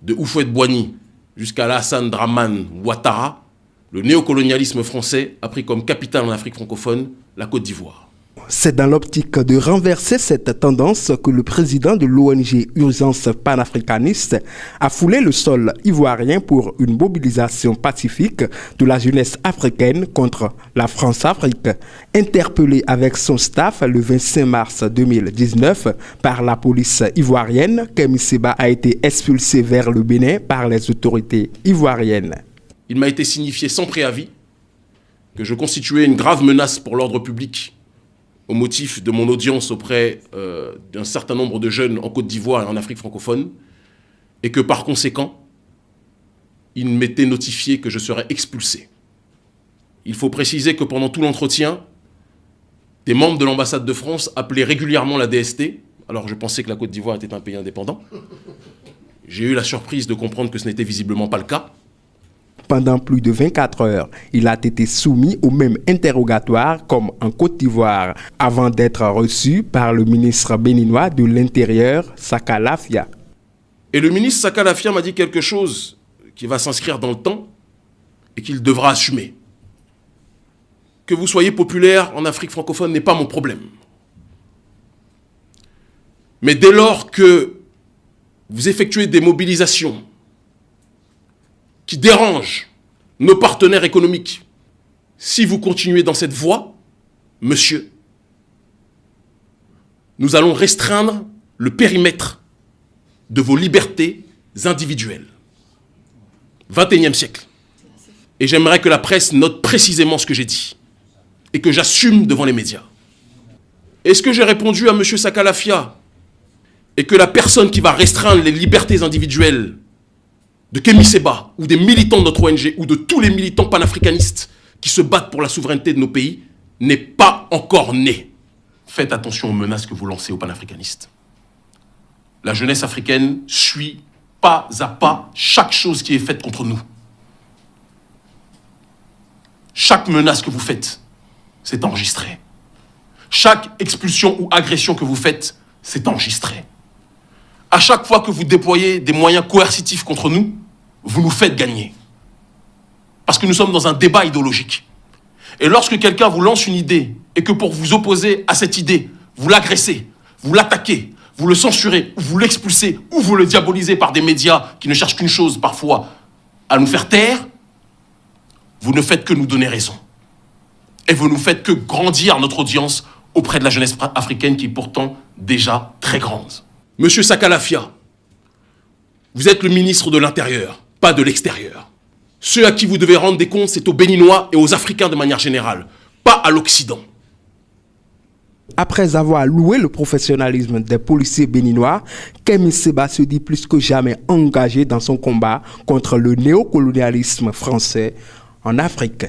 de Houphouët-Boigny jusqu'à Alassane Dramane Ouattara, le néocolonialisme français a pris comme capitale en Afrique francophone la Côte d'Ivoire. C'est dans l'optique de renverser cette tendance que le président de l'ONG Urgence panafricaniste a foulé le sol ivoirien pour une mobilisation pacifique de la jeunesse africaine contre la France-Afrique. Interpellé avec son staff le 25 mars 2019 par la police ivoirienne, Kémi Séba a été expulsé vers le Bénin par les autorités ivoiriennes. Il m'a été signifié sans préavis que je constituais une grave menace pour l'ordre public au motif de mon audience auprès d'un certain nombre de jeunes en Côte d'Ivoire et en Afrique francophone, et que par conséquent, il m'était notifié que je serais expulsé. Il faut préciser que pendant tout l'entretien, des membres de l'ambassade de France appelaient régulièrement la DST, alors je pensais que la Côte d'Ivoire était un pays indépendant. J'ai eu la surprise de comprendre que ce n'était visiblement pas le cas. Pendant plus de 24 heures, il a été soumis au même interrogatoire comme en Côte d'Ivoire, avant d'être reçu par le ministre béninois de l'Intérieur, Saka Lafia. Et le ministre Saka Lafia m'a dit quelque chose qui va s'inscrire dans le temps et qu'il devra assumer. Que vous soyez populaire en Afrique francophone n'est pas mon problème. Mais dès lors que vous effectuez des mobilisations qui dérange nos partenaires économiques, si vous continuez dans cette voie, monsieur, nous allons restreindre le périmètre de vos libertés individuelles. 21e siècle. Et j'aimerais que la presse note précisément ce que j'ai dit et que j'assume devant les médias. Est-ce que j'ai répondu à M. Saka Lafia et que la personne qui va restreindre les libertés individuelles de Kémi Séba ou des militants de notre ONG ou de tous les militants panafricanistes qui se battent pour la souveraineté de nos pays n'est pas encore née? Faites attention aux menaces que vous lancez aux panafricanistes. La jeunesse africaine suit pas à pas chaque chose qui est faite contre nous. Chaque menace que vous faites, c'est enregistré. Chaque expulsion ou agression que vous faites, c'est enregistré. À chaque fois que vous déployez des moyens coercitifs contre nous, vous nous faites gagner. Parce que nous sommes dans un débat idéologique. Et lorsque quelqu'un vous lance une idée, et que pour vous opposer à cette idée, vous l'agressez, vous l'attaquez, vous le censurez, ou vous l'expulsez, ou vous le diabolisez par des médias qui ne cherchent qu'une chose, parfois, à nous faire taire, vous ne faites que nous donner raison. Et vous ne faites que grandir notre audience auprès de la jeunesse africaine qui est pourtant déjà très grande. Monsieur Saka Lafia, vous êtes le ministre de l'Intérieur, pas de l'Extérieur. Ceux à qui vous devez rendre des comptes, c'est aux Béninois et aux Africains de manière générale, pas à l'Occident. Après avoir loué le professionnalisme des policiers béninois, Kémi Séba se dit plus que jamais engagé dans son combat contre le néocolonialisme français en Afrique.